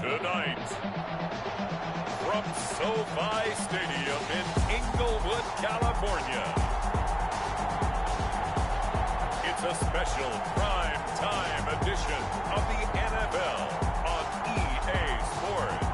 Tonight, from SoFi Stadium in Inglewood, California, it's a special prime time edition of the NFL on EA Sports.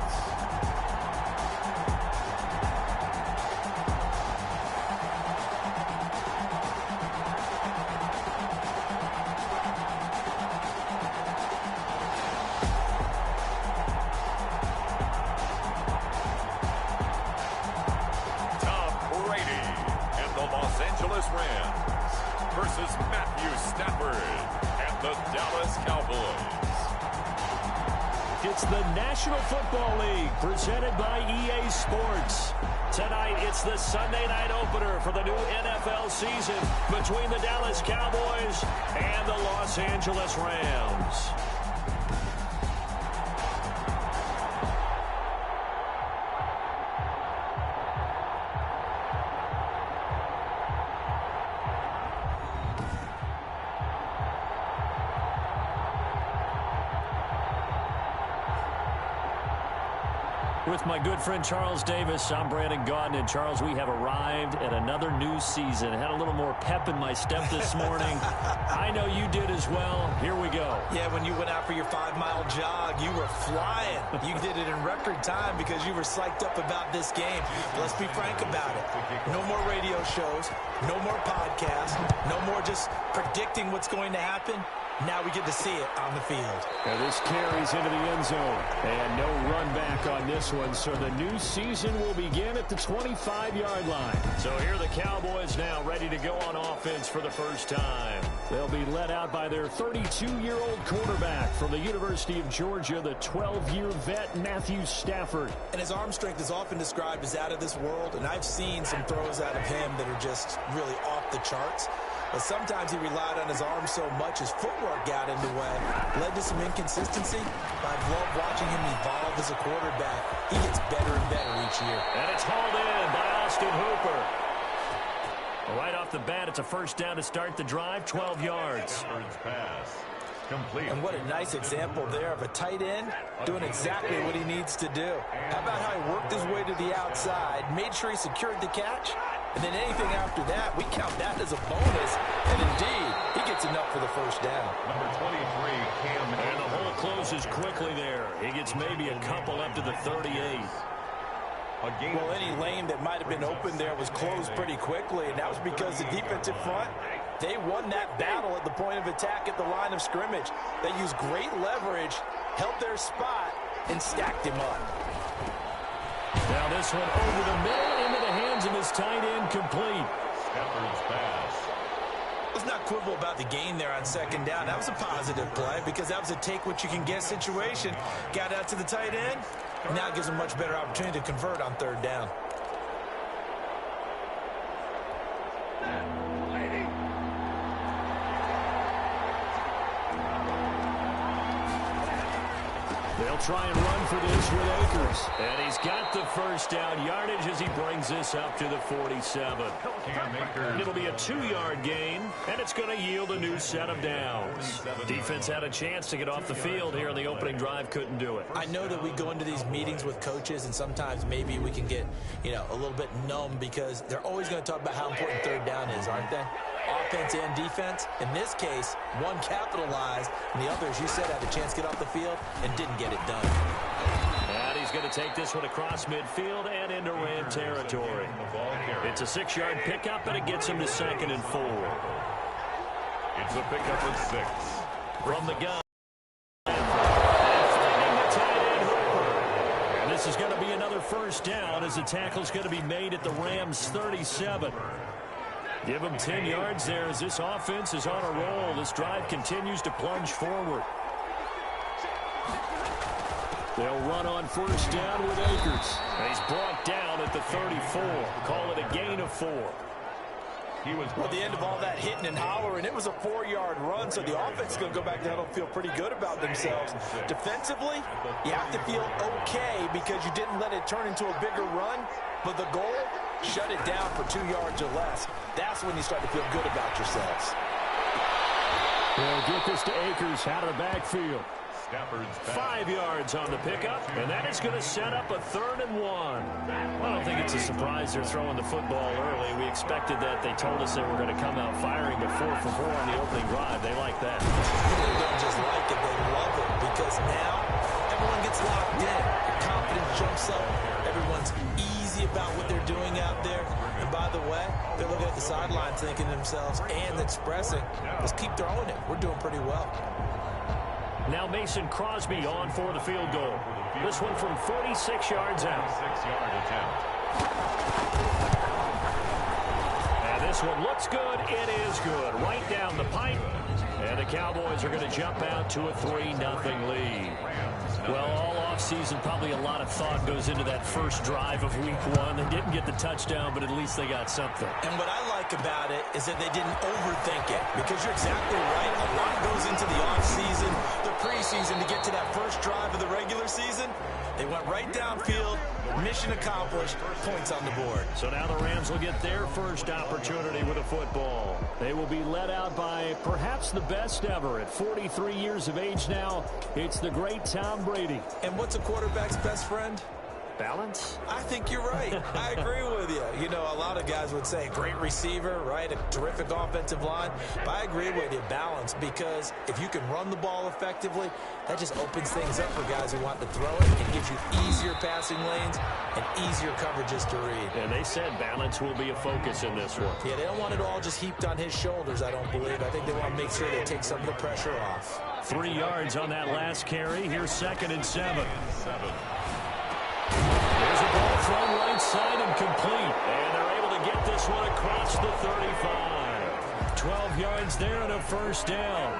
Rams versus Matthew Stafford and the Dallas Cowboys. It's the National Football League presented by EA Sports. Tonight, it's the Sunday night opener for the new NFL season between the Dallas Cowboys and the Los Angeles Rams. With my good friend Charles Davis, I'm Brandon Gaudin. And Charles, we have arrived at another new season. I had a little more pep in my step this morning. I know you did as well. Here we go. Yeah, when you went out for your 5-mile jog, you were flying. You did it in record time because you were psyched up about this game. Let's be frank about it. No more radio shows, no more podcasts, no more just predicting what's going to happen. Now we get to see it on the field. Now this carries into the end zone. And no run back on this one. So the new season will begin at the 25-yard line. So here are the Cowboys now ready to go on offense for the first time. They'll be led out by their 32-year-old quarterback from the University of Georgia, the 12-year vet Matthew Stafford. And his arm strength is often described as out of this world. And I've seen some throws out of him that are just really off the charts. But sometimes he relied on his arm so much his footwork got in the way. Led to some inconsistency. But I've loved watching him evolve as a quarterback. He gets better and better each year. And it's hauled in by Austin Hooper. Right off the bat, it's a first down to start the drive, 12 yards. Pass. Complete. And what a nice example there of a tight end doing exactly what he needs to do. How about how he worked his way to the outside, made sure he secured the catch, and then anything after that, we count that as a bonus. And indeed, he gets enough for the first down. Number 23, Cam. And the hole closes quickly there. He gets maybe a couple up to the 38. Well, any lane that might have been open there was closed pretty quickly, and that was because the defensive front, they won that battle at the point of attack at the line of scrimmage. They used great leverage, held their spot, and stacked him up. Now this one over the middle into the hands of his tight end, complete. Stafford's pass. Let's not quibble about the gain there on second down. That was a positive play because that was a take-what-you-can-get situation. Got out to the tight end. Now gives him a much better opportunity to convert on third down. They'll try and run for this with Akers. And he's got the first down yardage as he brings this up to the 47. And it'll be a 2-yard gain, and it's going to yield a new set of downs. Defense had a chance to get off the field here in the opening drive, couldn't do it. I know that we go into these meetings with coaches, and sometimes maybe we can get, a little bit numb because they're always going to talk about how important third down is, aren't they? Offense and defense. In this case, one capitalized, and the other, as you said, had a chance to get off the field and didn't get it done. And he's going to take this one across midfield and into Ram territory. It's a 6-yard pickup, and it gets him to 2nd and 4. It's a pickup of 6. From the gun. And this is going to be another first down as the tackle's going to be made at the Rams' 37. Give them 10 yards there as this offense is on a roll. This drive continues to plunge forward. They'll run on first down with Akers. And he's brought down at the 34. Call it a gain of 4. Well, the end of all that hitting and hollering, it was a 4-yard run, so the offense is going to go back down and feel pretty good about themselves. Defensively, you have to feel okay because you didn't let it turn into a bigger run, but the goal, shut it down for 2 yards or less. That's when you start to feel good about yourselves. They'll get this to Akers out of the backfield. 5 yards on the pickup, and that is going to set up a 3rd and 1. I don't think it's a surprise they're throwing the football early. We expected that. They told us they were going to come out firing, but 4 for 4 on the opening drive. They like that. They don't just like it, they love it, because now everyone gets locked in. The confidence jumps up. Everyone's easy about what they're doing out there. And by the way, they're looking at the sidelines thinking to themselves and expressing, let's keep throwing it. We're doing pretty well. Now Mason Crosby on for the field goal. This one from 46 yards out. And this one looks good. It is good. Right down the pipe. And the Cowboys are going to jump out to a 3-0 lead. Well, all offseason, probably a lot of thought goes into that first drive of week 1. They didn't get the touchdown, but at least they got something. And what I like about it is that they didn't overthink it, because you're exactly right. A lot goes into the offseason, the preseason, to get to that first drive of the regular season. They went right downfield, mission accomplished, points on the board. So now the Rams will get their first opportunity with a football. They will be led out by perhaps the best ever. At 43 years of age now, it's the great Tom Brady. And what's a quarterback's best friend? Balance? I think you're right. I agree with you. You know, a lot of guys would say great receiver, right? A terrific offensive line. But I agree with you, balance, because if you can run the ball effectively, that just opens things up for guys who want to throw it and gives you easier passing lanes and easier coverages to read. And they said balance will be a focus in this one. Yeah, they don't want it all just heaped on his shoulders, I don't believe. I think they want to make sure they take some of the pressure off. 3 yards on that last carry. Here's 2nd and 7. There's a ball thrown right side and complete. And they're able to get this one across the 35. 12 yards there and a first down.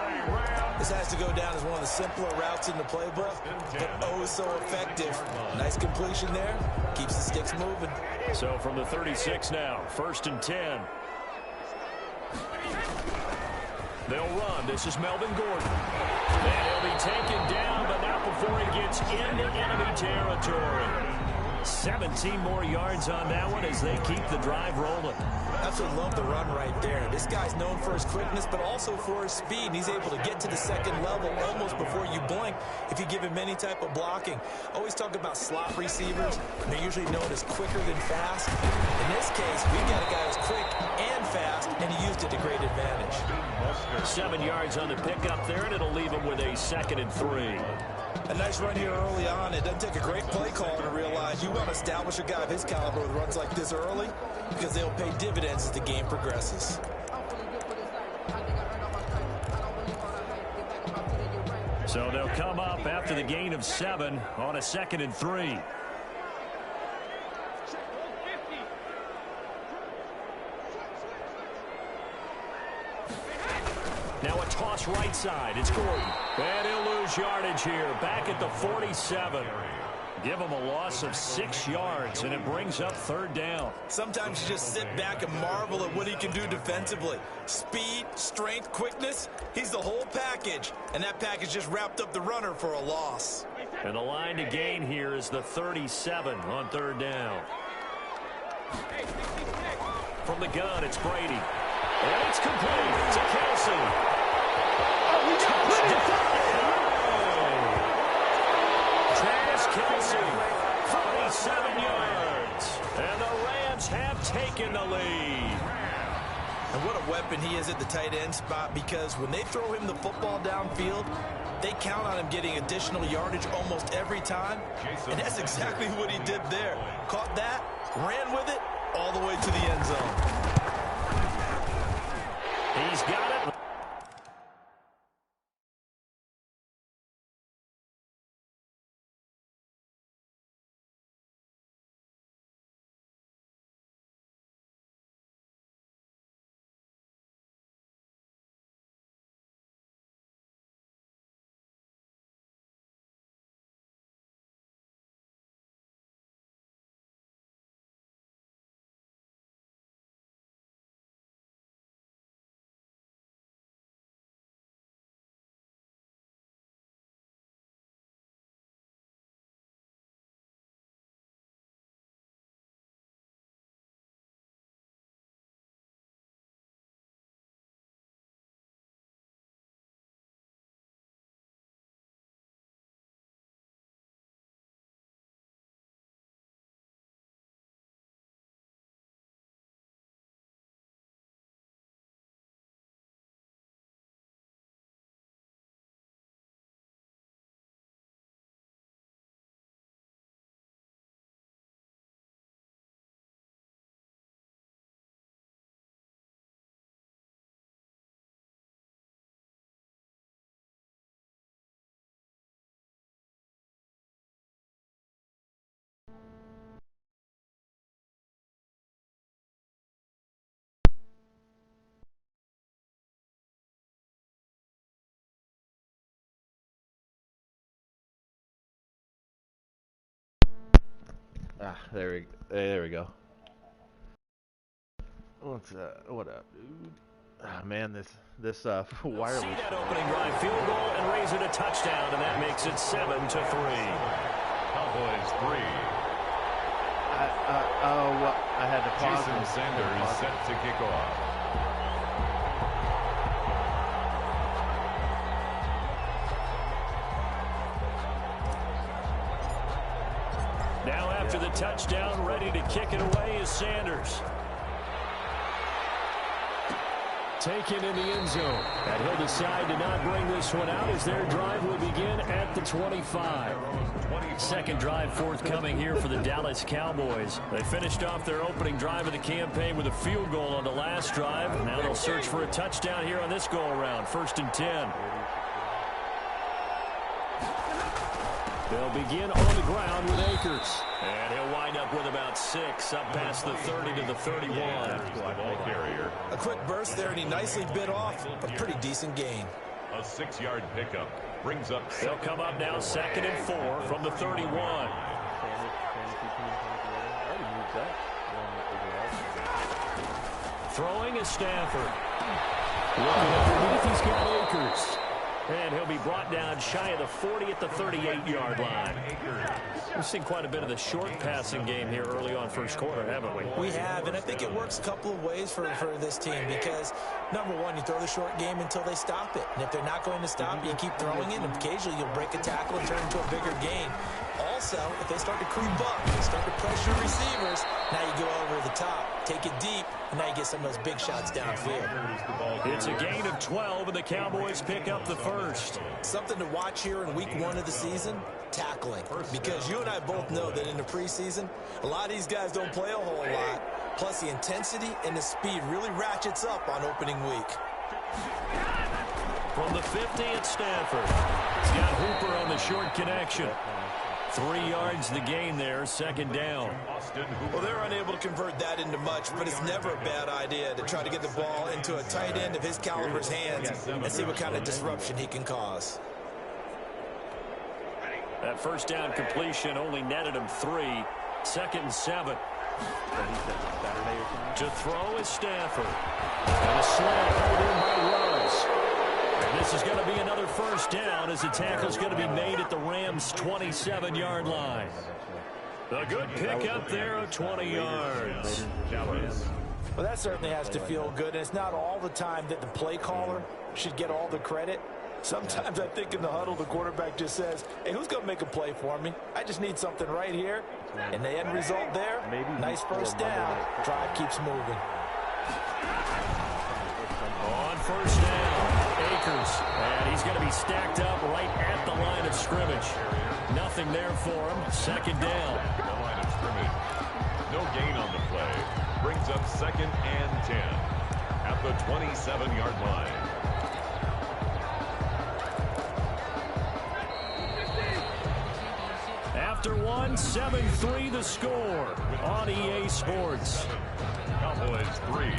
This has to go down as one of the simpler routes in the playbook, but oh so effective. Nice completion there. Keeps the sticks moving. So from the 36 now, 1st and 10. They'll run. This is Melvin Gordon. And he'll be taken down, but not before he gets into enemy territory. 17 more yards on that one as they keep the drive rolling. Absolutely love the run right there. This guy's known for his quickness, but also for his speed. And he's able to get to the 2nd level almost before you blink if you give him any type of blocking. Always talk about slot receivers. They're usually known as quicker than fast. In this case, we've got a guy who's quick and fast, and he used it to great advantage. 7 yards on the pickup there, and it'll leave him with a 2nd and 3. A nice run here early on. It doesn't take a great play caller to realize you want to establish a guy of his caliber with runs like this early, because they'll pay dividends as the game progresses. So they'll come up after the gain of 7 on a 2nd and 3. Now a toss right side. It's Gordon. And he'll lose yardage here. Back at the 47. Give him a loss of 6 yards, and it brings up 3rd down. Sometimes you just sit back and marvel at what he can do defensively. Speed, strength, quickness, he's the whole package. And that package just wrapped up the runner for a loss. And the line to gain here is the 37 on 3rd down. From the gun, it's Brady. And it's complete to Kelsey. Travis Kelsey, 47 yards. And the Rams have taken the lead. And what a weapon he is at the tight end spot, because when they throw him the football downfield, they count on him getting additional yardage almost every time. And that's exactly what he did there. Caught that, ran with it, all the way to the end zone. He's got it. There we go. What up, dude? Man, this wireless. See that opening drive field goal and raise it a touchdown, and that makes it 7-3. Cowboys 3. I had to pause. Jason Sanders set to kick off. Now after the touchdown, ready to kick it away is Sanders. Taken in the end zone. And he'll decide to not bring this one out as their drive will begin at the 25. Second drive forthcoming here for the Dallas Cowboys. They finished off their opening drive of the campaign with a field goal on the last drive. Now they'll search for a touchdown here on this go-around. 1st and 10. They'll begin on the ground with Akers. And he'll wind up with about 6, up past the 30 to the 31. Ball carrier. A quick burst there, and he nicely bit off a pretty decent gain. A 6-yard pickup brings up. They'll come up now 2nd and 4 from the 31. Throwing is Stafford. Looking underneath, he's got Akers. And he'll be brought down shy of the 40 at the 38-yard line. We've seen quite a bit of the short passing game here early on first quarter, haven't we? We have, and I think it works a couple of ways for this team because, number one, you throw the short game until they stop it. And if they're not going to stop it, you keep throwing it, and occasionally you'll break a tackle and turn into a bigger gain. Also, if they start to creep up, they start to pressure receivers, now you go over the top, take it deep, and now you get some of those big shots downfield. It's a gain of 12, and the Cowboys pick up the first. Something to watch here in week 1 of the season, tackling. Because you and I both know that in the preseason, a lot of these guys don't play a whole lot. Plus, the intensity and the speed really ratchets up on opening week. From the 50 at Stafford. He's got Hooper on the short connection. 3 yards the gain there, 2nd down. Well, they're unable to convert that into much, but it's never a bad idea to try to get the ball into a tight end of his caliber's hands and see what kind of disruption he can cause. That first down completion only netted him 3. 2nd and 7. To throw is Stafford. And a slant held in by Rose. And this is going to be another first down as the tackle's going to be made at the Rams' 27-yard line. A good pickup there of 20 yards. Well, that certainly has to feel good, and it's not all the time that the play caller should get all the credit. Sometimes I think in the huddle, the quarterback just says, hey, who's going to make a play for me? I just need something right here. And the end result there, nice first down. Drive keeps moving. On first down, Akers. And he's going to be stacked up right at the line of scrimmage. Nothing there for him. 2nd down. The line of scrimmage. No gain on the play. Brings up 2nd and 10 at the 27-yard line. After one, 7-3 the score on EA Sports. Cowboys 3.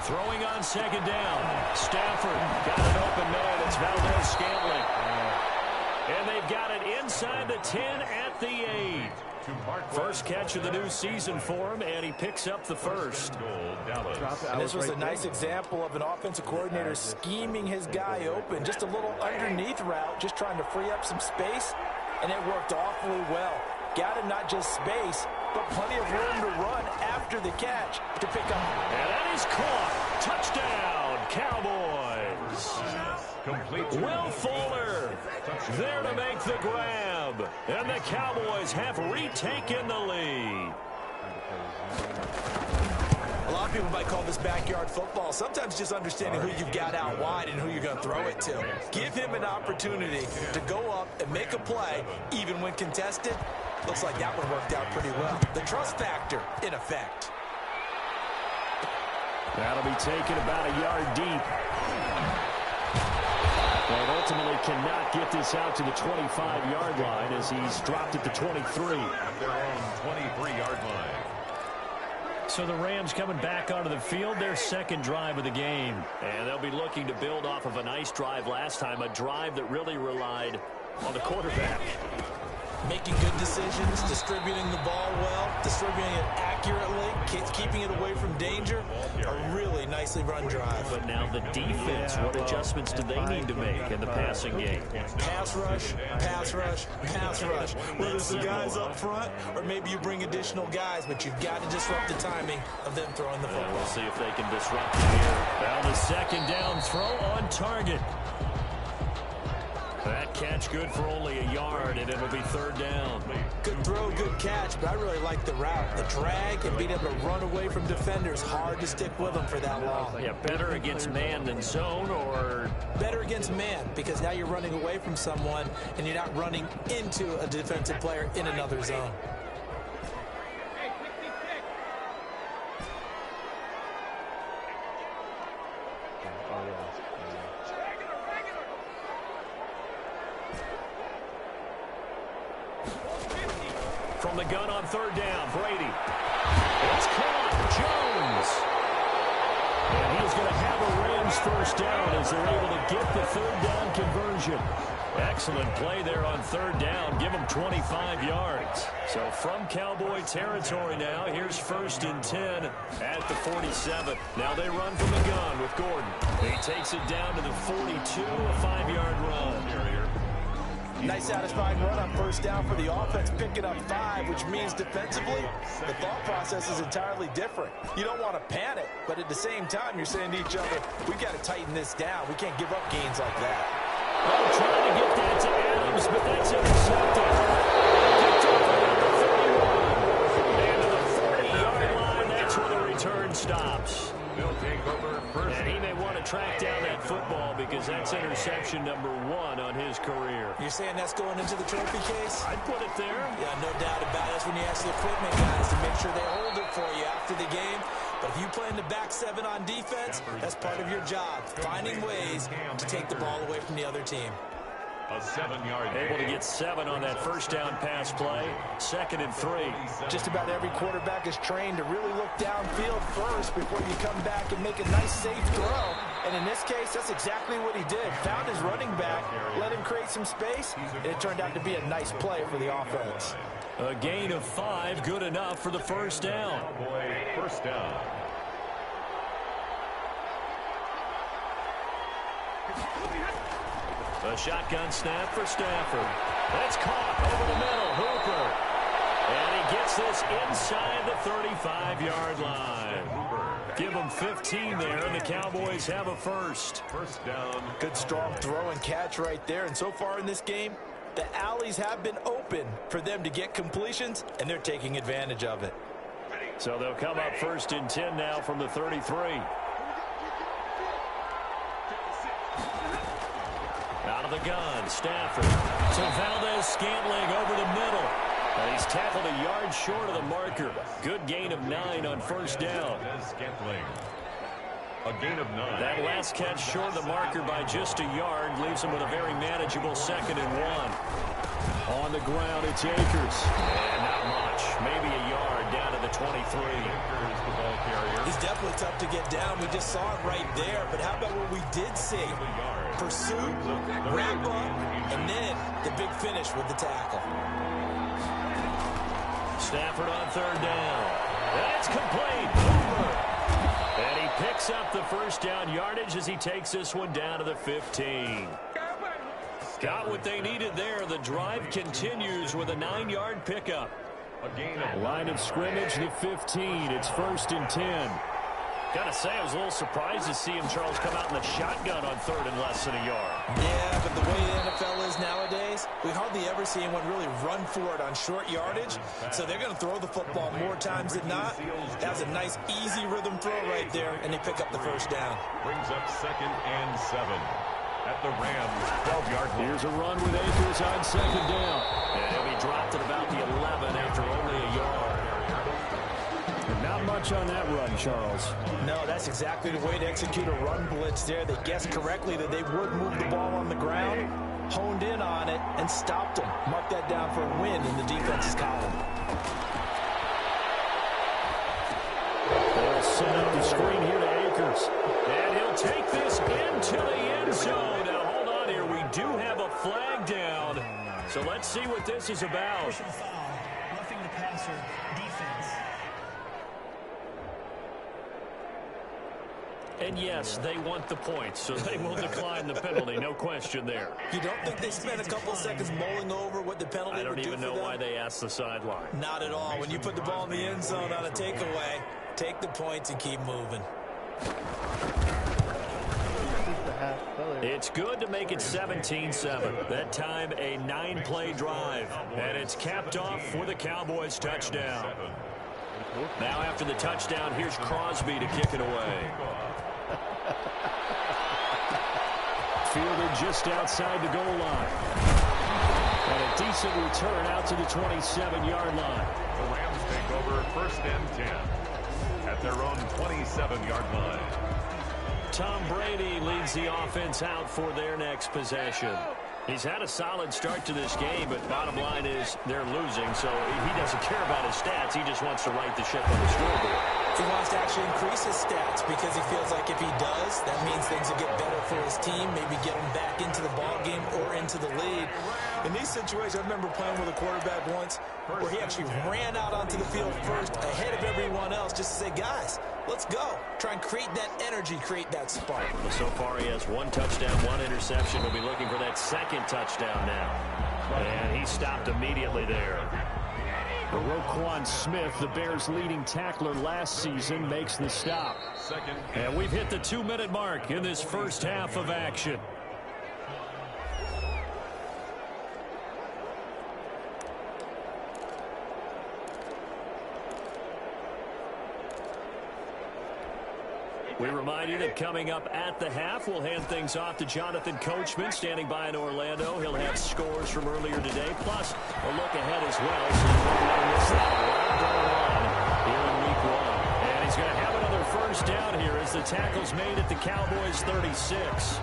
Throwing on 2nd down. Stafford got an open man. It's Valdez-Scantling. And they've got it inside the 10 at the 8. First catch of the new season for him, and he picks up the first. And this was a nice example of an offensive coordinator scheming his guy open. Just a little underneath route, just trying to free up some space, and it worked awfully well. Got him not just space, but plenty of room to run after the catch to pick up. And that is caught. Touchdown, Cowboys. Complete. Will Fuller there to make the grab. And the Cowboys have retaken the lead. A lot of people might call this backyard football. Sometimes just understanding who you've got out wide and who you're going to throw it to. Give him an opportunity to go up and make a play, even when contested. Looks like that one worked out pretty well. The trust factor in effect. That'll be taken about a yard deep. And ultimately cannot get this out to the 25-yard line as he's dropped at the 23. At their own 23-yard line. So the Rams coming back onto the field, their second drive of the game. And they'll be looking to build off of a nice drive last time, a drive that really relied on the quarterback. Making good decisions, distributing the ball well, distributing it accurately, keeping it away from danger. A really nicely run drive. But now the defense, what adjustments do they need to make in the passing game? Pass rush, pass rush, pass rush. Whether it's the guys up front or maybe you bring additional guys, but you've got to disrupt the timing of them throwing the football. We'll see if they can disrupt it here. Now the second down throw on target. That catch good for only a yard, and it'll be third down. Good throw, good catch, but I really like the route. The drag and being able to run away from defenders, hard to stick with them for that long. Yeah, better against man than zone, or? Better against man, because now you're running away from someone, and you're not running into a defensive player in another zone. From the gun on third down, Brady. It's caught, Jones. And he's going to have a Rams first down as they're able to get the third down conversion. Excellent play there on third down. Give them 25 yards. So from Cowboy territory now, here's first and 10 at the 47. Now they run from the gun with Gordon. He takes it down to the 42, a 5-yard run. Nice satisfying run on first down for the offense, picking up 5, which means defensively, the thought process is entirely different. You don't want to panic, but at the same time, you're saying to each other, we've got to tighten this down. We can't give up gains like that. Oh, trying to get that to Adams, but that's intercepted. Picked up around the 31. And to the 40-yard line, that's where the return stops. They'll take over first. And he may want to track down that football because that's interception number 1 on his career. You're saying that's going into the trophy case? I'd put it there. Yeah, no doubt about it. That's when you ask the equipment guys to make sure they hold it for you after the game. But if you play in the back 7 on defense, that's part of your job, finding ways to take the ball away from the other team. A 7-yard Able to get 7 on that first down pass play. 2nd and 3. Just about every quarterback is trained to really look downfield first before you come back and make a nice, safe throw. And in this case, that's exactly what he did. Found his running back, let him create some space, and it turned out to be a nice play for the offense. A gain of 5, good enough for the first down. First down. A shotgun snap for Stafford. That's caught over the middle. Hooper. And he gets this inside the 35-yard line. Give them 15 there, and the Cowboys have a first. First down. Good strong throw and catch right there. And so far in this game, the alleys have been open for them to get completions, and they're taking advantage of it. So they'll come up first and 10 now from the 33. Out of the gun, Stafford to Valdez-Scantling over the middle. And he's tackled a yard short of the marker. Good gain of 9 on first down. Scantling. A gain of 9. That last catch short of the marker by just a yard leaves him with a very manageable 2nd and 1. On the ground, it's Akers. And not much. Maybe a yard down to the 23. Akers, the ball carrier. He's definitely tough to get down. We just saw it right there. But how about what we did see? Pursuit, wrap up, and then the big finish with the tackle. Stafford on third down. That's complete. Hooper. And he picks up the first down yardage as he takes this one down to the 15. Got what they needed there. The drive continues with a 9-yard pickup. A gain of Line of scrimmage, the 15. It's first and 10. Gotta say, I was a little surprised to see him, Charles, come out in the shotgun on third and less than a yard. Yeah, but the way the NFL is nowadays, we hardly ever see anyone really run for it on short yardage. So they're going to throw the football more times than not. That was a nice, easy rhythm throw right there, and they pick up the first down. brings up 2nd and 7 at the Rams 12-yard line. Here's a run with Akers on 2nd down. And he'll be dropped at about the 11 after only a yard. And now Not much on that run, Charles. No, that's exactly the way to execute a run blitz there. They guessed correctly that they would move the ball on the ground, honed in on it, and stopped them. Mark that down for a win in the defense's column. They'll set up the screen here to Akers. And he'll take this into the end zone. Now, hold on here. We do have a flag down. So let's see what this is about. Personal foul, roughing the passer, defense. And yes, they want the points, so they will decline the penalty. No question there. You don't think they spent a couple seconds mulling over what the penalty would do for them? I don't even know why they asked the sideline. Not at all. When you put the ball in the end zone on a takeaway, take the points and keep moving. It's good to make it 17-7. That time a 9-play drive. And it's capped off with a Cowboys touchdown. Now after the touchdown, here's Crosby to kick it away. Fielded just outside the goal line. And a decent return out to the 27-yard line. The Rams take over 1st and 10 at their own 27-yard line. Tom Brady leads the offense out for their next possession. He's had a solid start to this game, but bottom line is they're losing, so he doesn't care about his stats. He just wants to right the ship on the scoreboard. He wants to actually increase his stats because he feels like if he does, that means things will get better for his team, maybe get him back into the ball game or into the lead. In these situations, I remember playing with a quarterback once where he actually ran out onto the field first ahead of everyone else just to say, guys, let's go. Try and create that energy, create that spark. Well, so far he has 1 touchdown, 1 interception. He'll be looking for that second touchdown now. And he stopped immediately there. Roquan Smith, the Bears' leading tackler last season, makes the stop. And we've hit the 2-minute mark in this first half of action. We remind you that coming up at the half, we'll hand things off to Jonathan Coachman, standing by in Orlando. He'll have scores from earlier today, plus a look ahead as well. So you don't want to miss that. A lot going on here in Week 1. And he's going to have another first down here as the tackle's made at the Cowboys' 36.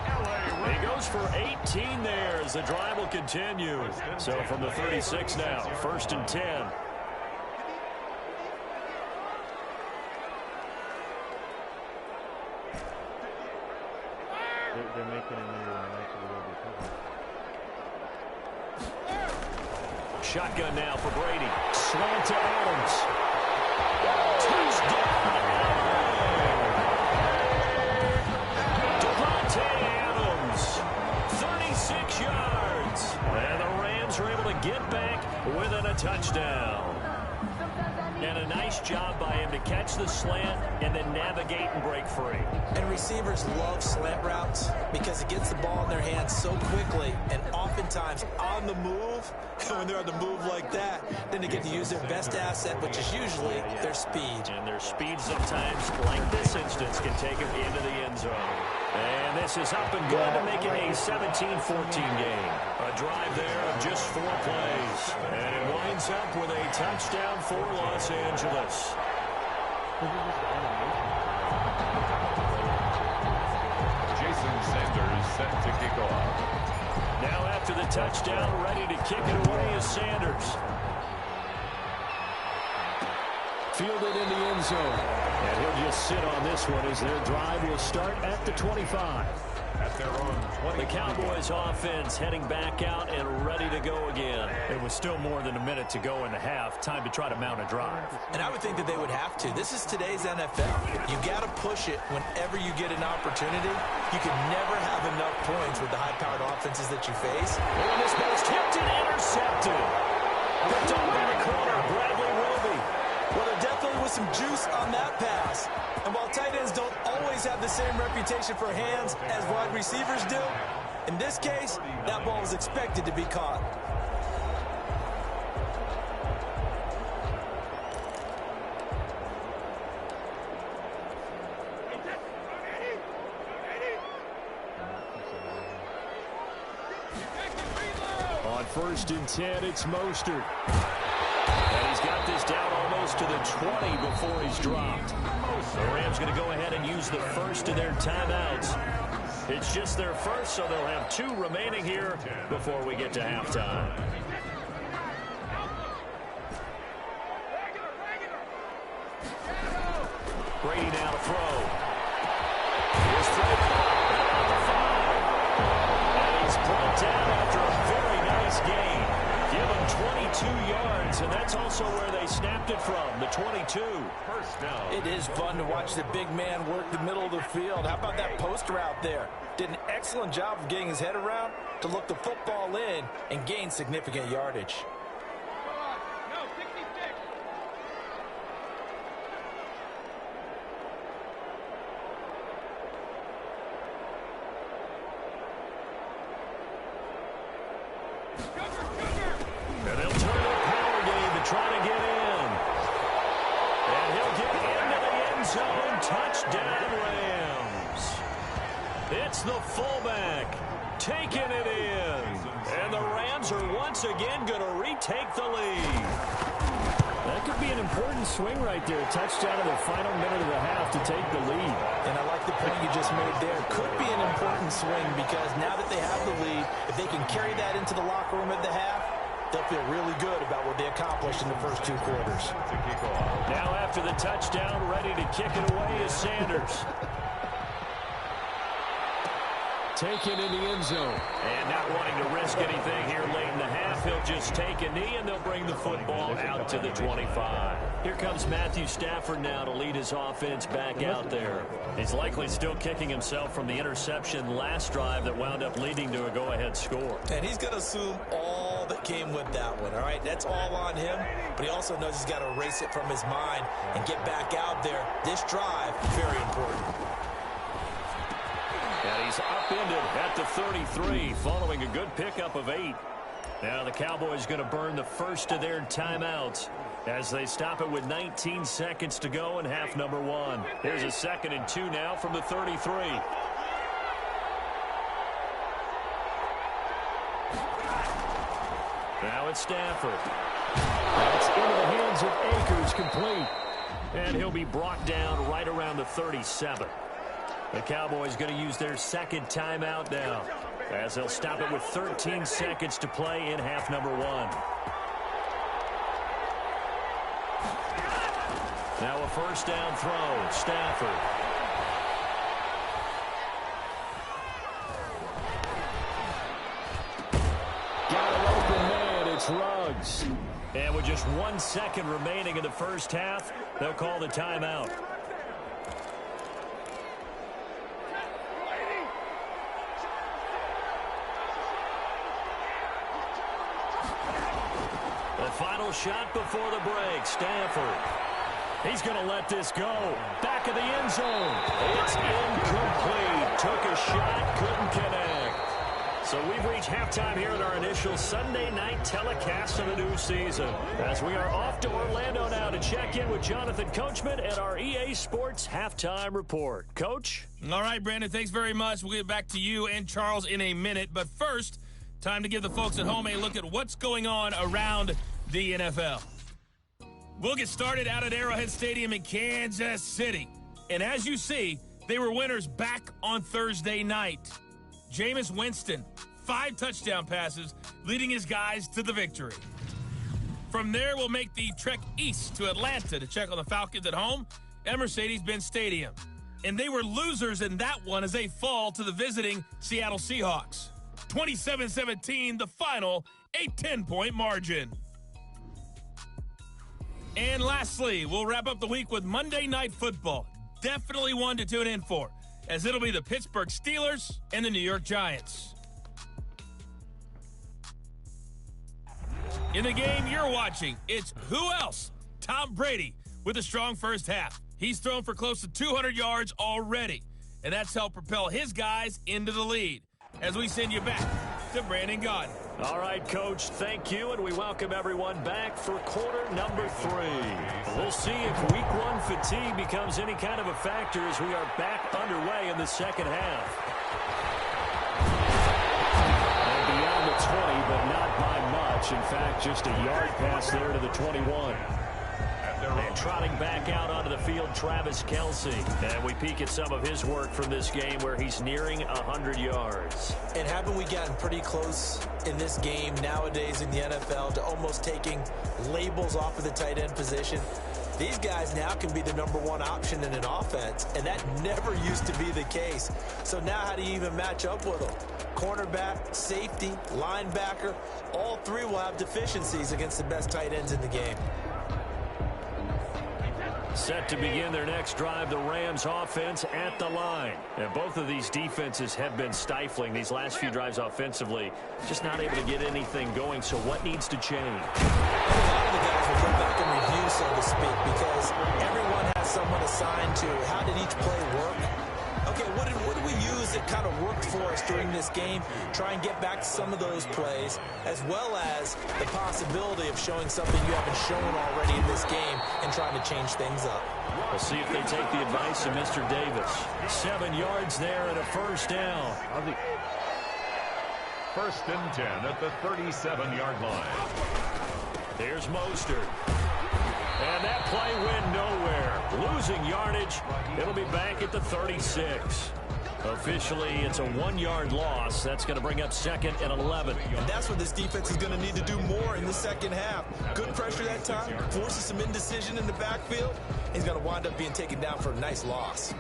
He goes for 18 there as the drive will continue. So from the 36 now, 1st and 10. They're making it nice a little bit. Shotgun now for Brady. Slant to Adams. Touchdown, Devontae Adams. 36 yards. And the Rams are able to get back within a touchdown. And a nice job by him to catch the slant and then navigate and break free. And receivers love slant routes because it gets the ball in their hands so quickly and oftentimes on the move. And when they're on the move like that, then they get to use their best asset, which is usually their speed. And their speed sometimes, like this instance, can take them into the end zone. And this is up and good to make it a 17-14 game. A drive there of just 4 plays. And it winds up with a touchdown for Los Angeles. Jason Sanders set to kick off. Now after the touchdown, ready to kick it away is Sanders. Fielded in the end zone. And he'll just sit on this one as their drive will start at the 25. At their own 20. The Cowboys offense heading back out and ready to go again. It was still more than a minute to go in the half. Time to try to mount a drive. And I would think that they would have to. This is today's NFL. You got to push it whenever you get an opportunity. You can never have enough points with the high-powered offenses that you face. And this ball's tipped and intercepted. Picked up by the corner, Bradley Roby. Well, there definitely was some juice on that pass. And while tight ends don't always have the same reputation for hands as wide receivers do, in this case, that ball was expected to be caught. On 1st and 10, it's Mostert. And he's got this down almost across to the 20 before he's dropped. The Rams going to go ahead and use the first of their timeouts. It's just their first, so they'll have 2 remaining here before we get to halftime. Brady now to throw. Here's throw at the 5. And he's brought down after a very nice gain. Give him 22 yards, and that's also where they snapped it from, the 22. First down. It is fun to watch the big man work the middle of the field. How about that post route there? Did an excellent job of getting his head around to look the football in and gain significant yardage. And they'll turn a power game to try to get in. And he'll get into the end zone. Touchdown, Rams. It's the fullback taking it in. And the Rams are once again going to retake the lead. That could be an important swing right there. A touchdown in the final minute of the half to take the lead. And I like the point you just made there. Could be an important swing because now that they have the lead, if they can carry that into the locker room at the half, they'll feel really good about what they accomplished in the first 2 quarters. Now after the touchdown, ready to kick it away is Sanders. Taken in the end zone. And not wanting to risk anything here late in the half, he'll just take a knee and they'll bring the football out to the 25. Here comes Matthew Stafford now to lead his offense back out there. He's likely still kicking himself from the interception last drive that wound up leading to a go-ahead score. And he's going to assume all that came with that one, all right? That's all on him, but he also knows he's got to erase it from his mind and get back out there. This drive, very important. And he's upended at the 33 following a good pickup of 8. Now the Cowboys going to burn the first of their timeouts as they stop it with 19 seconds to go in half number 1. Here's a 2nd and 2 now from the 33. Now it's Stafford. That's into the hands of Akers, complete. And he'll be brought down right around the 37. The Cowboys going to use their 2nd timeout now as they'll stop it with 13 seconds to play in half number 1. Now a first down throw. Stafford. Got an open man. It's Ruggs. And with just 1 second remaining in the first half, they'll call the timeout. The final shot before the break. Stafford. He's going to let this go. Back of the end zone. It's incomplete. Took a shot, couldn't connect. So we've reached halftime here in our initial Sunday night telecast of the new season. As we are off to Orlando now to check in with Jonathan Coachman and our EA Sports Halftime Report. Coach? All right, Brandon, thanks very much. We'll get back to you and Charles in a minute. But first, time to give the folks at home a look at what's going on around the NFL. We'll get started out at Arrowhead Stadium in Kansas City. And as you see, they were winners back on Thursday night. Jameis Winston, 5 touchdown passes, leading his guys to the victory. From there, we'll make the trek east to Atlanta to check on the Falcons at home at Mercedes-Benz Stadium. And they were losers in that one as they fall to the visiting Seattle Seahawks. 27-17, the final, a 10-point margin. And lastly, we'll wrap up the week with Monday Night Football. Definitely one to tune in for, as it'll be the Pittsburgh Steelers and the New York Giants. In the game you're watching, it's who else? Tom Brady with a strong first half. He's thrown for close to 200 yards already, and that's helped propel his guys into the lead. As we send you back to Brandon Gaudin. All right, Coach, thank you, and we welcome everyone back for quarter number 3. We'll see if week 1 fatigue becomes any kind of a factor as we are back underway in the second half. And beyond the 20, but not by much. In fact, just a yard pass there to the 21. And they're And trotting back out onto the field, Travis Kelce. And we peek at some of his work from this game where he's nearing 100 yards. And haven't we gotten pretty close in this game nowadays in the NFL to almost taking labels off of the tight end position? These guys now can be the #1 option in an offense, and that never used to be the case. So now how do you even match up with them? Cornerback, safety, linebacker, all three will have deficiencies against the best tight ends in the game. Set to begin their next drive, the Rams offense at the line. And both of these defenses have been stifling these last few drives offensively. Just not able to get anything going, so what needs to change? A lot of the guys will go back and review, so to speak, because everyone has someone assigned to how did each play work. Okay, what did we use that kind of worked for us during this game? Try and get back to some of those plays, as well as the possibility of showing something you haven't shown already in this game and trying to change things up. We'll see if they take the advice of Mr. Davis. 7 yards there and a first down. First and 10 at the 37-yard line. Here's Mostert. And that play went nowhere. Losing yardage. It'll be back at the 36. Officially, it's a 1-yard loss. That's going to bring up 2nd and 11. And that's what this defense is going to need to do more in the second half. Good pressure that time. Forces some indecision in the backfield. He's going to wind up being taken down for a nice loss.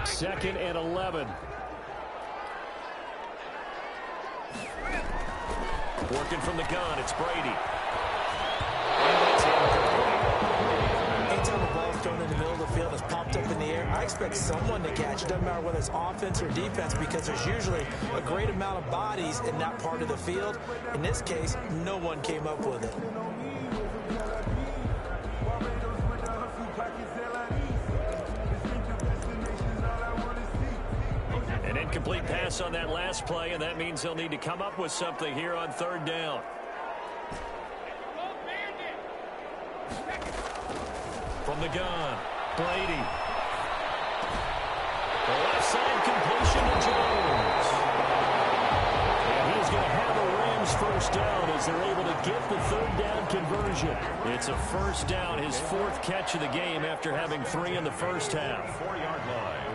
Second and 11. Working from the gun, it's Brady. Anytime the ball's thrown in the middle of the field, it's popped up in the air, I expect someone to catch it. Doesn't matter whether it's offense or defense, because there's usually a great amount of bodies in that part of the field. In this case, no one came up with it. An incomplete pass on that last play, and that means they'll need to come up with something here on 3rd down. From the gun, Brady. The left side completion to Jones. And he's going to have a Rams first down as they're able to get the 3rd down conversion. It's a first down, his 4th catch of the game after having 3 in the first half. 4-yard line.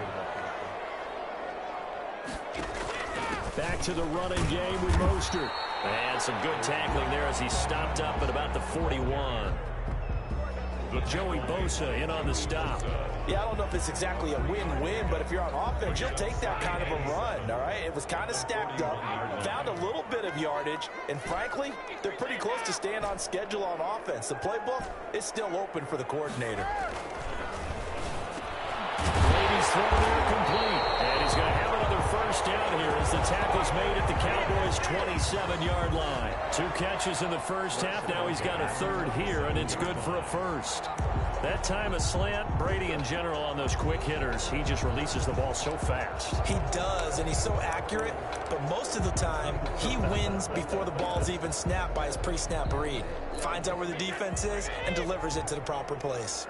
Back to the running game with Mostert. And some good tackling there as he stopped up at about the 41. Joey Bosa in on the stop. Yeah, I don't know if it's exactly a win-win, but if you're on offense, you'll take that kind of a run, all right? It was kind of stacked up, found a little bit of yardage, and frankly, they're pretty close to staying on schedule on offense. The playbook is still open for the coordinator. Brady's throw there complete, and he's going to have another first down here as the tackle's made at the Cowboys' 27-yard line. 2 catches in the first half. Now he's got a 3rd here, and it's good for a first. That time a slant. Brady in general on those quick hitters, he just releases the ball so fast. He does, and he's so accurate, but most of the time he wins before the ball's even snapped by his pre-snap read. Finds out where the defense is and delivers it to the proper place.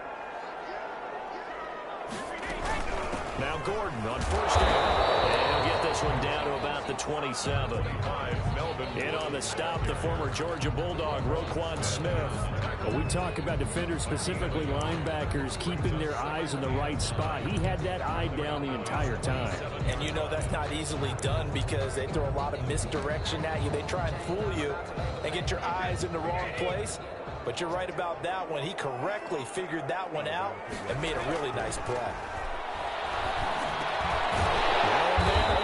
Now Gordon on first down. And he'll get this one down to about the 27. In on the stop, the former Georgia Bulldog, Roquan Smith. Well, we talk about defenders, specifically linebackers, keeping their eyes in the right spot. He had that eye down the entire time. And you know that's not easily done because they throw a lot of misdirection at you. They try and fool you and get your eyes in the wrong place. But you're right about that one. He correctly figured that one out and made a really nice play.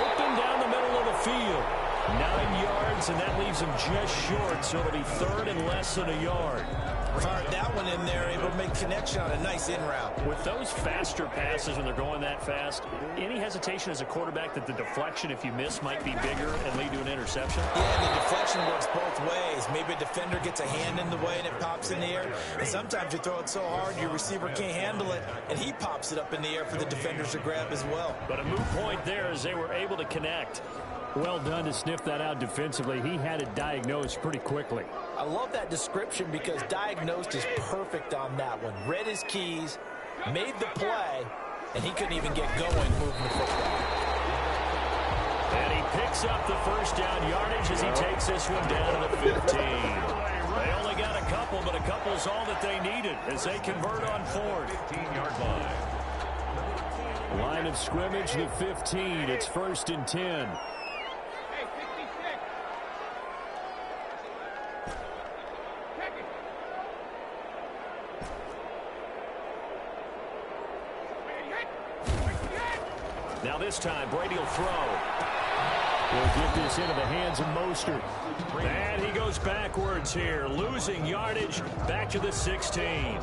Open down the middle of the field. 9 yards, and that leaves him just short, so it'll be 3rd and less than a yard. Fired that one in there, able to make connection on a nice in route. With those faster passes when they're going that fast, any hesitation as a quarterback that the deflection, if you miss, might be bigger and lead to an interception? Yeah, the deflection works both ways. Maybe a defender gets a hand in the way and it pops in the air. And sometimes you throw it so hard your receiver can't handle it, and he pops it up in the air for the defenders to grab as well. But a moot point there as they were able to connect. Well done to sniff that out defensively. He had it diagnosed pretty quickly. I love that description because diagnosed is perfect on that one. Read his keys, made the play, and he couldn't even get going moving the football. And he picks up the first down yardage as he takes this one down to the 15. They only got a couple, but a couple's all that they needed as they convert on fourth. 15-yard line. Line of scrimmage, the 15. It's 1st and 10. Now this time, Brady will throw. He'll get this into the hands of Mostert. And he goes backwards here, losing yardage back to the 16.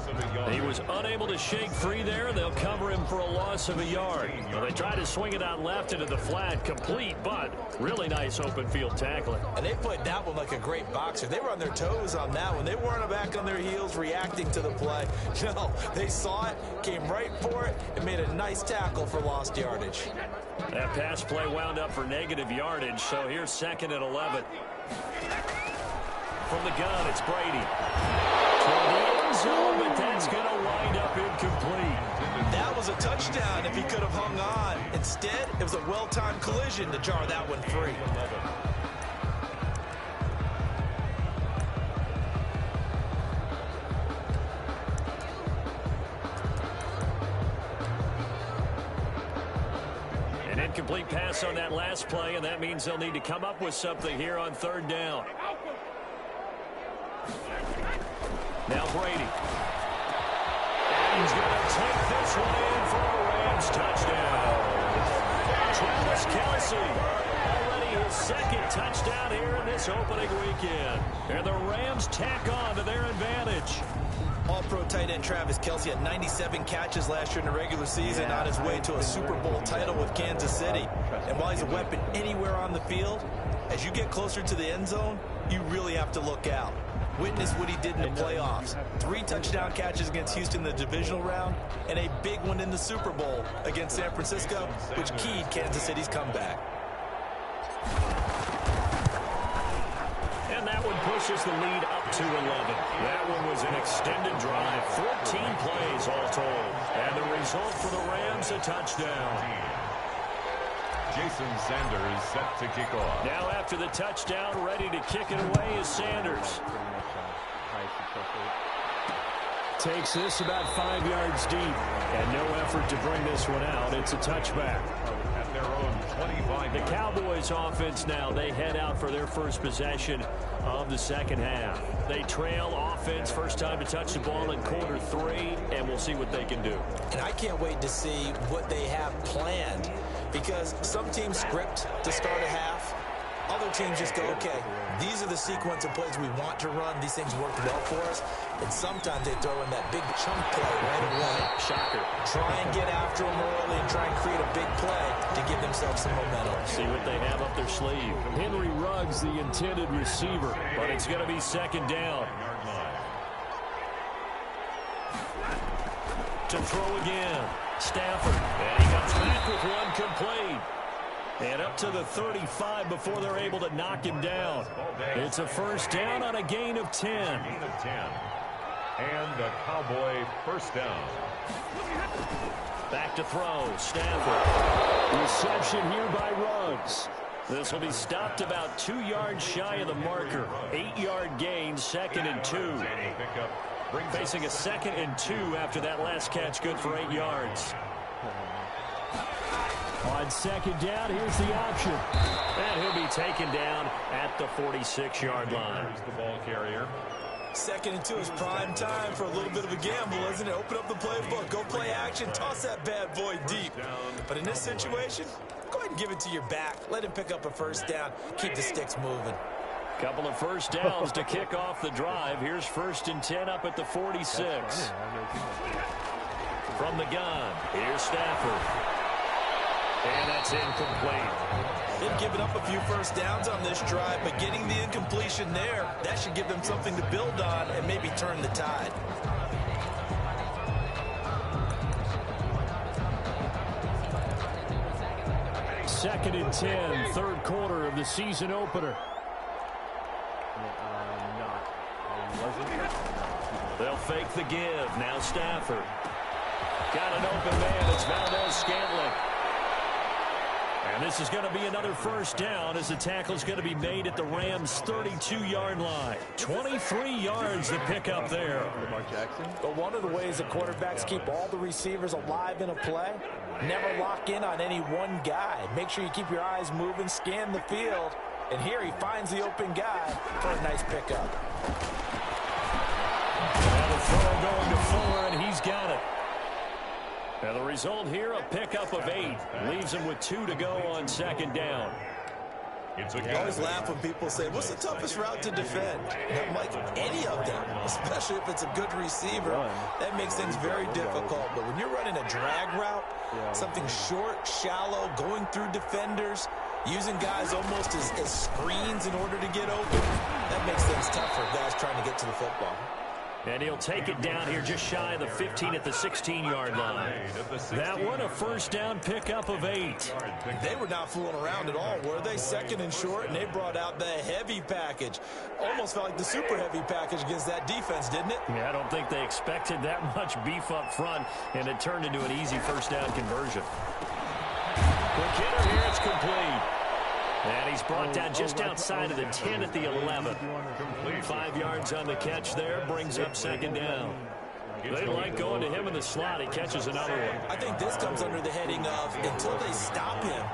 He was unable to shake free there. They'll cover him for a loss of a yard. Well, they try to swing it out left into the flat, complete, but really nice open field tackling. And they played that one like a great boxer. They were on their toes on that one. They weren't back on their heels reacting to the play. No, they saw it, came right for it, and made a nice tackle for lost yardage. That pass play wound up for negative yardage, so here's 2nd and 11. From the gun, it's Brady. Toward the end zone, but that's going to wind up incomplete. That was a touchdown if he could have hung on. Instead, it was a well-timed collision to jar that one free. Incomplete pass on that last play, and that means they'll need to come up with something here on 3rd down. Now Brady. And he's going to take this one in for a Rams touchdown. Travis Kelce, already his 2nd touchdown here in this opening weekend. And the Rams tack on to their advantage. All-pro tight end Travis Kelce had 97 catches last year in the regular season on his way to a Super Bowl title with Kansas City. And while he's a weapon anywhere on the field, as you get closer to the end zone, you really have to look out. Witness what he did in the playoffs. 3 touchdown catches against Houston in the divisional round, and a big one in the Super Bowl against San Francisco, which keyed Kansas City's comeback. And that one pushes the lead up to 11. That one was an extended drive, 14 plays all told. And the result for the Rams, a touchdown. Jason Sanders set to kick off. Now after the touchdown, ready to kick it away is Sanders. Takes this about 5 yards deep. And no effort to bring this one out. It's a touchback. At their own 25. The Cowboys offense now, they head out for their first possession of the 2nd half. They trail offense, first time to touch the ball in quarter 3, and we'll see what they can do. And I can't wait to see what they have planned, because some teams script to start a half. Other teams just go, okay, these are the sequence of plays we want to run. These things work well for us. And sometimes they throw in that big chunk play right away. Shocker. Try and get after them early and try and create a big play to give themselves some momentum. See what they have up their sleeve. Henry Ruggs, the intended receiver, but it's going to be 2nd down. To throw again. Stafford. And he comes back with one complete. And up to the 35 before they're able to knock him down. It's a 1st down on a gain of 10. Gain of 10. And a Cowboy 1st down. Back to throw. Stafford. Reception here by Ruggs. This will be stopped about 2 yards shy of the marker. 8-yard gain, 2nd and 2. Facing a 2nd and 2 after that last catch, good for 8 yards. On 2nd down, here's the option. And he'll be taken down at the 46-yard line. Here's the ball carrier. 2nd and 2 is prime time for a little bit of a gamble, isn't it? Open up the playbook, go play action, toss that bad boy deep. But in this situation, go ahead and give it to your back. Let him pick up a 1st down. Keep the sticks moving. Couple of 1st downs to kick off the drive. Here's 1st and 10 up at the 46. From the gun, here's Stafford. And that's incomplete. They've given up a few 1st downs on this drive, but getting the incompletion there, that should give them something to build on and maybe turn the tide. 2nd and 10, third quarter of the season opener. They'll fake the give. Now Stafford. Got an open man. It's Valdez-Scantling. And this is going to be another first down as the tackle's going to be made at the Rams' 32-yard line. 23 yards to pick up there. But one of the ways that quarterbacks keep all the receivers alive in a play, never lock in on any one guy. Make sure you keep your eyes moving, scan the field. And here he finds the open guy for a nice pickup. And the throw going to Fuller, and he's got it. And the result here, a pickup of 8. Leaves him with 2 to go on 2nd down. I always laugh when people say, what's the toughest route to defend? And I'm like, any of them, especially if it's a good receiver. That makes things very difficult. But when you're running a drag route, something short, shallow, going through defenders, using guys almost as screens in order to get open, that makes things tough for guys trying to get to the football. And he'll take it down here just shy of the 15 at the 16-yard line. That one, a first down pickup of 8. They were not fooling around at all, were they? 2nd and short, and they brought out the heavy package. Almost felt like the super heavy package against that defense, didn't it? Yeah, I don't think they expected that much beef up front, and it turned into an easy first down conversion. Quick hitter here, it's complete. And he's brought down just outside of the 10 at the 11. 5 yards on the catch there, brings up 2nd down. They like going to him in the slot. He catches another one. I think this comes under the heading of, until they stop him,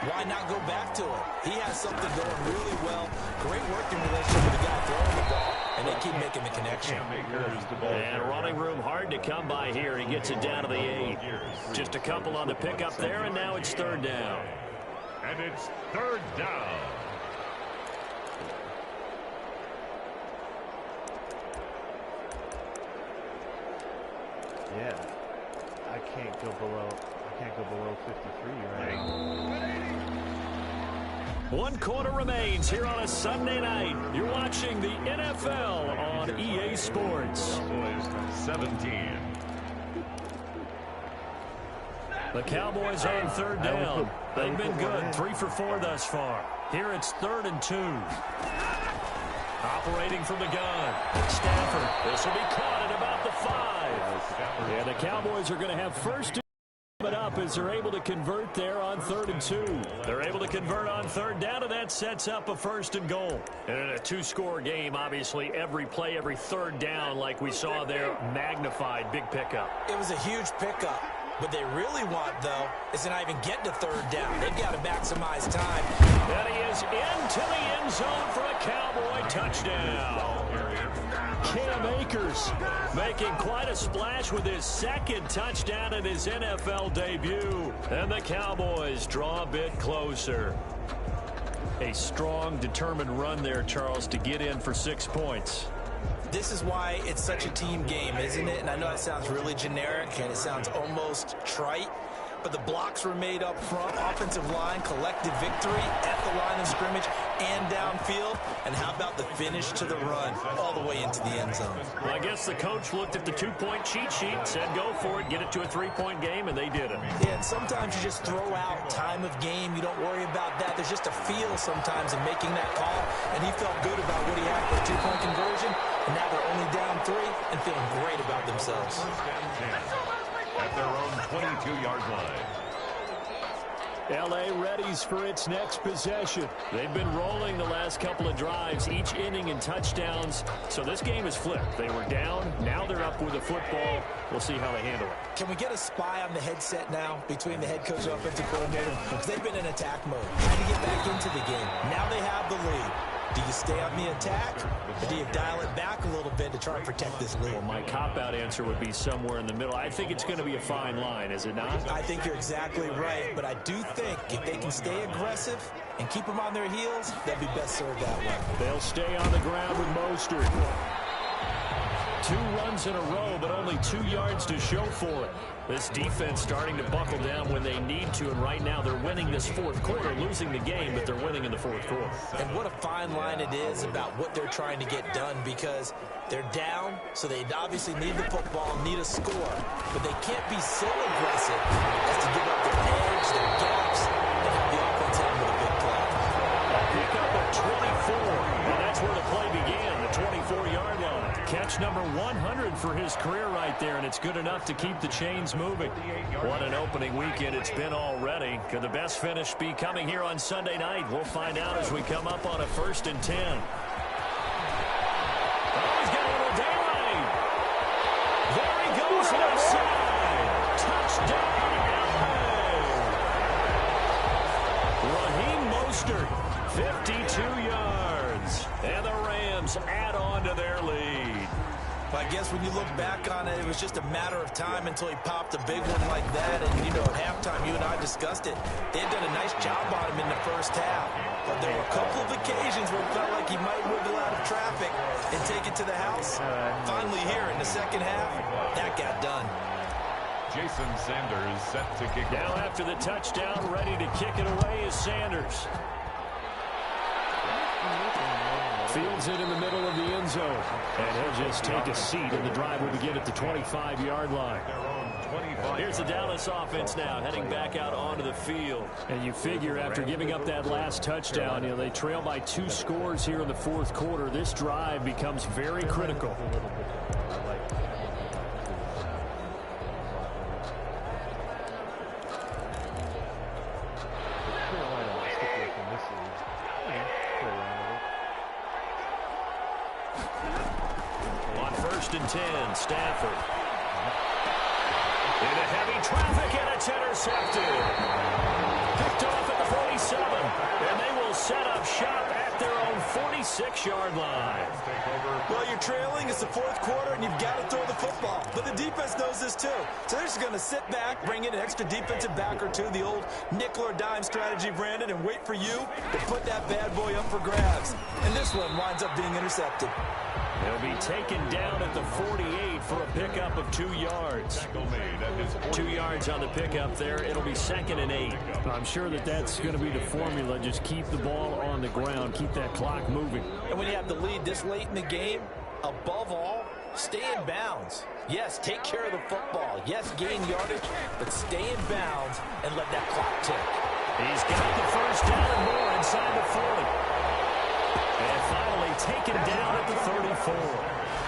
why not go back to it? He has something going really well. Great working relationship with the guy throwing the ball, and they keep making the connection. And running room hard to come by here. He gets it down to the 8. Just a couple on the pickup there, and now it's 3rd down. And it's 3rd down. Yeah, I can't go below 53, right? 1 quarter remains here on a Sunday night. You're watching the NFL on EA Sports. Cowboys 17. The Cowboys on 3rd down. They've been good, 3 for 4 thus far. Here it's 3rd and 2. Operating from the gun. Stafford. This will be caught at about the 5. Yeah, the Cowboys are going to have first to it up as they're able to convert there on 3rd and 2. They're able to convert on 3rd down, and that sets up a 1st and goal. And in a 2-score game, obviously, every play, every 3rd down, like we saw there, magnified. Big pickup. It was a huge pickup. What they really want, though, is to not even get to 3rd down. They've got to maximize time. And he is into the end zone for a Cowboy touchdown. Cam Akers making quite a splash with his 2nd touchdown in his NFL debut. And the Cowboys draw a bit closer. A strong, determined run there, Charles, to get in for 6 points. This is why it's such a team game, isn't it? And I know it sounds really generic and it sounds almost trite, but the blocks were made up front. Offensive line, collective victory at the line of scrimmage and downfield. And how about the finish to the run all the way into the end zone? Well, I guess the coach looked at the 2-point cheat sheet, said go for it, get it to a 3-point game, and they did it. Yeah, and sometimes you just throw out time of game. You don't worry about that. There's just a feel sometimes in making that call, and he felt good about what he had for a 2-point conversion, and now they're only down 3 and feeling great about themselves. At their own 22-yard line. L.A. readies for its next possession. They've been rolling the last couple of drives, each inning in touchdowns. So this game is flipped. They were down. Now they're up with the football. We'll see how they handle it. Can we get a spy on the headset now between the head coach and offensive coordinator? Because they've been in attack mode, trying to get back into the game. Now they have the lead. Do you stay on the attack, or do you dial it back a little bit to try and protect this lead? Well, my cop-out answer would be somewhere in the middle. I think it's going to be a fine line, is it not? I think you're exactly right, but I do think if they can stay aggressive and keep them on their heels, they'll be best served that way. They'll stay on the ground with Mostert. 2 runs in a row, but only 2 yards to show for it. This defense starting to buckle down when they need to, and right now they're winning this 4th quarter, losing the game, but they're winning in the 4th quarter. And what a fine line it is about what they're trying to get done, because they're down, so they obviously need the football, need a score, but they can't be so aggressive as to give up their edge, their gaps, and have the That's number 100 for his career right there, and it's good enough to keep the chains moving. What an opening weekend it's been already. Could the best finish be coming here on Sunday night? We'll find out as we come up on a 1st and 10. Oh, he's got a little daylight. There he goes outside. Touchdown, LA. Raheem Mostert, 52 yards. And the Rams add on to their lead. I guess when you look back on it, it was just a matter of time until he popped a big one like that. And, you know, at halftime, you and I discussed it. They had done a nice job on him in the first half. But there were a couple of occasions where it felt like he might wiggle out of traffic and take it to the house. Finally here in the second half, that got done. Jason Sanders set to kick off. Now after the touchdown, ready to kick it away is Sanders. Fields it in the middle of the end zone. And he'll just take a seat, and the drive will begin at the 25-yard line. Here's the Dallas offense now, heading back out onto the field. And you figure after giving up that last touchdown, you know, they trail by 2 scores here in the 4th quarter. This drive becomes very critical. On 1st and 10, Stafford. Into heavy traffic, and it's intercepted. Picked off at the 47, and they will set up shop at their own 46-yard line. Well, you're trailing. It's the 4th quarter, and you've got to throw the football. But the defense knows this, too. So they're just going to sit back, bring in an extra defensive back or two, the old nickel or dime strategy, Brandon, and wait for you to put that bad boy up for grabs. And this one winds up being intercepted. They'll be taken down at the 48 for a pickup of 2 yards. 2 yards on the pickup there. It'll be 2nd and 8. I'm sure that that's going to be the formula. Just keep the ball on the ground. Keep that clock moving. And when you have the lead this late in the game, above all, stay in bounds. Yes, take care of the football. Yes, gain yardage, but stay in bounds and let that clock tick. He's got the first down and more inside the 40. And finally taken down at the 34.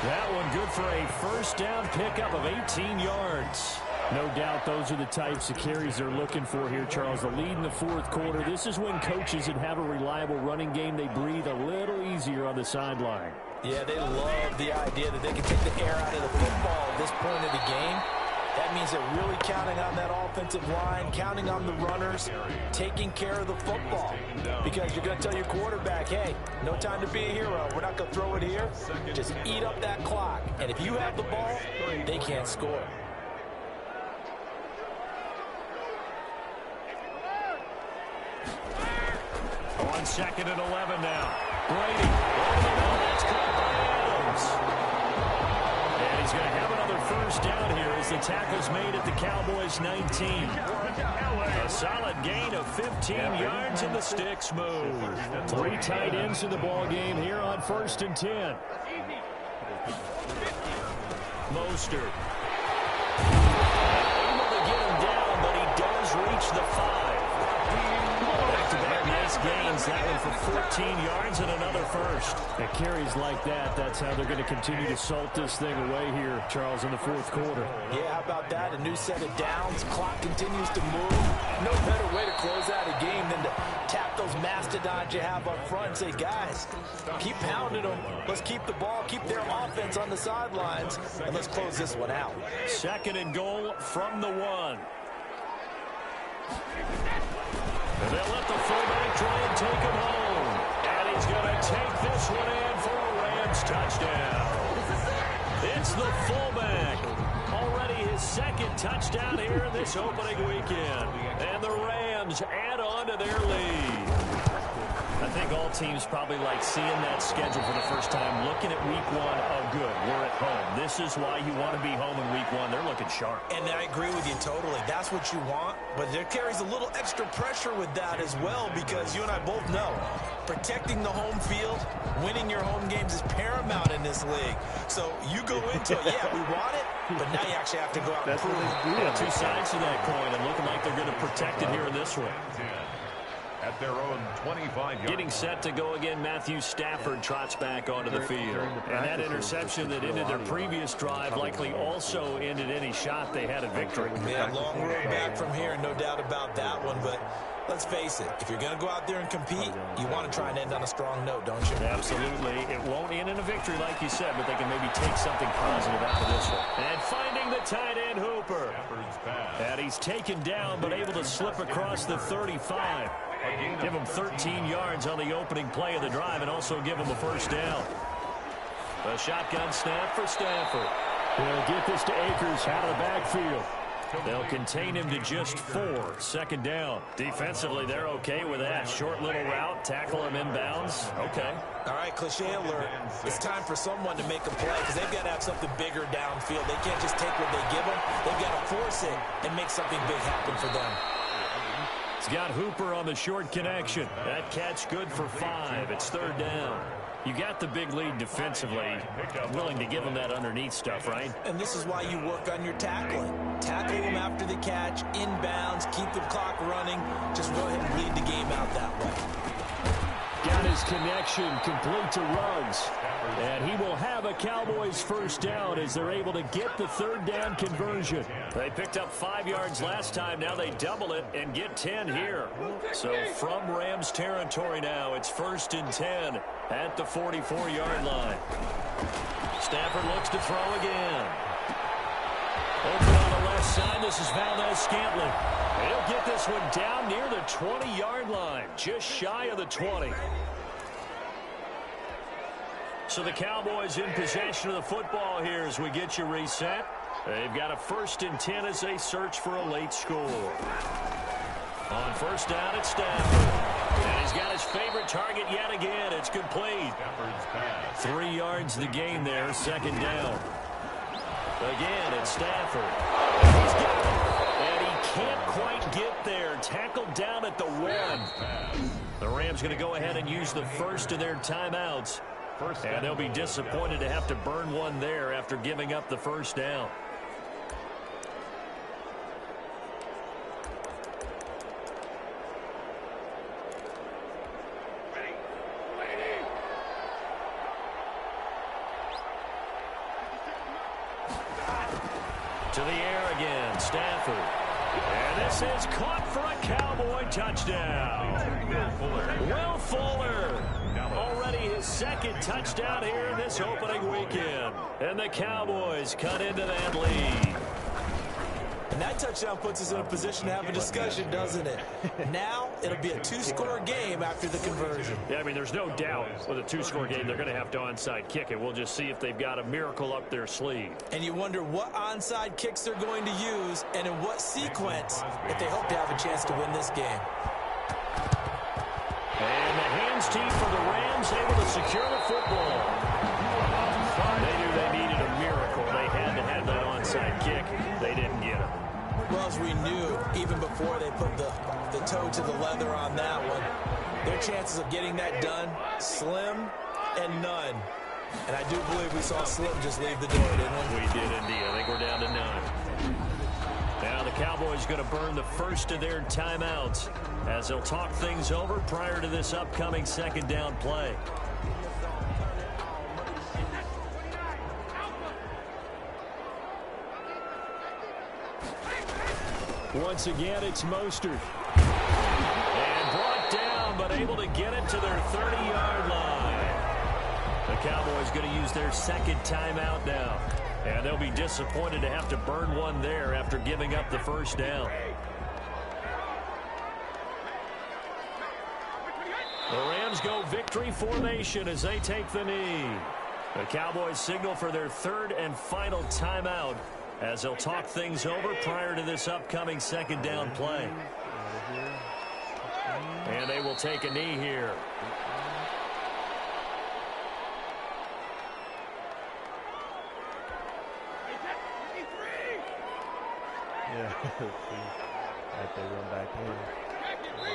That one good for a first down pickup of 18 yards. No doubt those are the types of carries they're looking for here, Charles. The lead in the 4th quarter. This is when coaches that have a reliable running game, they breathe a little easier on the sideline. Yeah, they love the idea that they can take the air out of the football at this point of the game. That means they're really counting on that offensive line, counting on the runners, taking care of the football. Because you're going to tell your quarterback, hey, no time to be a hero. We're not going to throw it here. Just eat up that clock. And if you have the ball, they can't score. On 2nd and 11 now. Brady. That's caught by Adams. And he's going to have another first down here as the tackle's made at the Cowboys' 19. A solid gain of 15 yards and the sticks move. 3 tight ends in the ball game here on 1st and 10. Mostert. Able to get him down, but he does reach the 5. Back-to-back nice gains. That one for 14 yards and another first. And carries like that, that's how they're going to continue to salt this thing away here, Charles, in the 4th quarter. Yeah, how about that? A new set of downs. Clock continues to move. No better way to close out a game than to tap those mastodons you have up front and say, guys, keep pounding them. Let's keep the ball, keep their offense on the sidelines, and let's close this one out. 2nd and goal from the 1. And they'll let the fullback try and take him home. And he's going to take this one in for a Rams touchdown. It's the fullback. Already his 2nd touchdown here in this opening weekend. And the Rams add on to their lead. I think all teams probably like seeing that schedule for the first time, looking at week 1. Oh, good, we're at home. This is why you want to be home in week 1. They're looking sharp. And I agree with you totally. That's what you want. But there carries a little extra pressure with that as well, because you and I both know protecting the home field, winning your home games is paramount in this league. So you go into it, yeah, we want it, but now you actually have to go out and prove it. Yeah, 2 sides to that coin, and looking like they're going to protect it here in this one. at their own 25-yard. Getting set to go again, Matthew Stafford trots back onto the field. And that interception that ended their previous drive likely also ended any shot they had at victory. Yeah, long road back from here, no doubt about that one. But let's face it, if you're going to go out there and compete, you want to try and end on a strong note, don't you? Absolutely. It won't end in a victory like you said, but they can maybe take something positive out of this one. And finding the tight end Hooper. And he's taken down but able to slip across the 35. Give him 13 yards on the opening play of the drive and also give him a first down. A shotgun snap for Stafford. They'll get this to Akers out of the backfield. They'll contain him to just 4. Second down. Defensively, they're okay with that. Short little route, tackle him inbounds. Okay. All right, cliche alert. It's time for someone to make a play because they've got to have something bigger downfield. They can't just take what they give them. They've got to force it and make something big happen for them. He's got Hooper on the short connection. That catch good for 5. It's third down. You got the big lead defensively. Willing to give them that underneath stuff, right? And this is why you work on your tackling. Tackle them after the catch, inbounds, keep the clock running. Just go ahead and bleed the game out that way. Got his connection complete to Ruggs. And he will have a Cowboys first down as they're able to get the third down conversion. They picked up 5 yards last time. Now they double it and get 10 here. So from Rams territory now, it's 1st and 10 at the 44-yard line. Stafford looks to throw again. Open on the left side. This is Valdez-Scantling. He'll get this one down near the 20-yard line, just shy of the 20. So the Cowboys in possession of the football here as we get you reset. They've got a 1st and 10 as they search for a late score. On first down, it's Stafford. And he's got his favorite target yet again. It's complete. 3 yards the gain there, second down. Again, it's Stafford. He's got it. And he can't quite get there. Tackled down at the 1. The Rams going to go ahead and use the first of their timeouts. And they'll be disappointed to have to burn one there after giving up the first down. To the air again, Stafford. And this is caught for a Cowboy touchdown. Will Fuller. Already his second touchdown here in this opening weekend. And the Cowboys cut into that lead. And that touchdown puts us in a position to have a discussion, doesn't it? Now it'll be a 2-score game after the conversion. Yeah, I mean, there's no doubt with a 2-score game they're going to have to onside kick it. We'll just see if they've got a miracle up their sleeve. And you wonder what onside kicks they're going to use and in what sequence if they hope to have a chance to win this game. And the hands team for the Rams able to secure the football. They knew they needed a miracle. They had to have that onside kick. They didn't get it. Well, as we knew, even before they put the toe to the leather on that one, their chances of getting that done, slim and none. And I do believe we saw Slim just leave the door, didn't we? We did indeed. I think we're down to none. Now the Cowboys going to burn the first of their timeouts as they'll talk things over prior to this upcoming second down play. Once again, it's Mostert. And brought down, but able to get it to their 30-yard line. The Cowboys going to use their second timeout now. And they'll be disappointed to have to burn one there after giving up the first down. The Rams go victory formation as they take the knee. The Cowboys signal for their third and final timeout as they'll talk things over prior to this upcoming second down play. And they will take a knee here. Yeah, they run back in.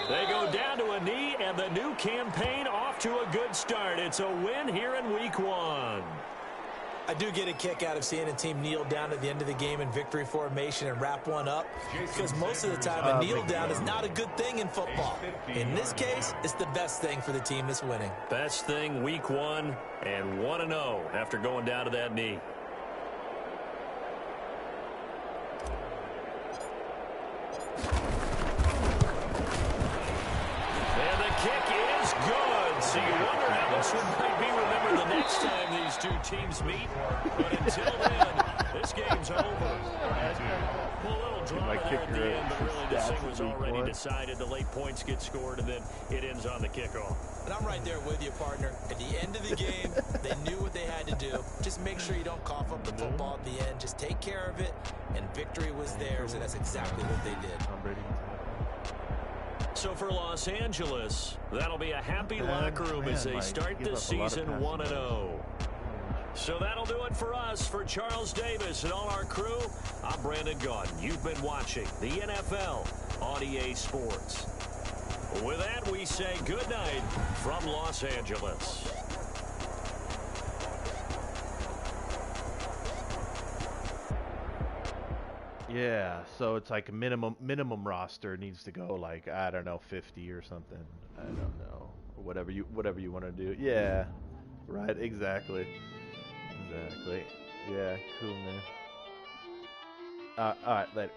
They go down to a knee, and the new campaign off to a good start. It's a win here in week 1. I do get a kick out of seeing a team kneel down at the end of the game in victory formation and wrap one up, because most of the time a kneel down is not a good thing in football. In this case, it's the best thing for the team that's winning. Best thing week 1 and 1-0 after going down to that knee. And the kick is good. So you wonder how this one might be remembered the next time these two teams meet. But until then, this game's over. A little drama there at the end, but really this thing was already decided. The late points get scored, and then it ends on the kickoff. And I'm right there with you, partner. At the end of the game, they knew what they had to do. Just make sure you don't cough up the football at the end. Just take care of it, and victory was theirs, and that's exactly what they did. So for Los Angeles, that'll be a happy locker room as they start the season 1-0. So that'll do it for us. For Charles Davis and all our crew, I'm Brandon Gaudin. You've been watching the NFL on EA Sports. With that, we say good night from Los Angeles. Yeah, so it's like a minimum roster needs to go like, I don't know, 50 or something. I don't know. Or whatever you want to do. Yeah. Right, exactly. Yeah, cool, man. All right, later.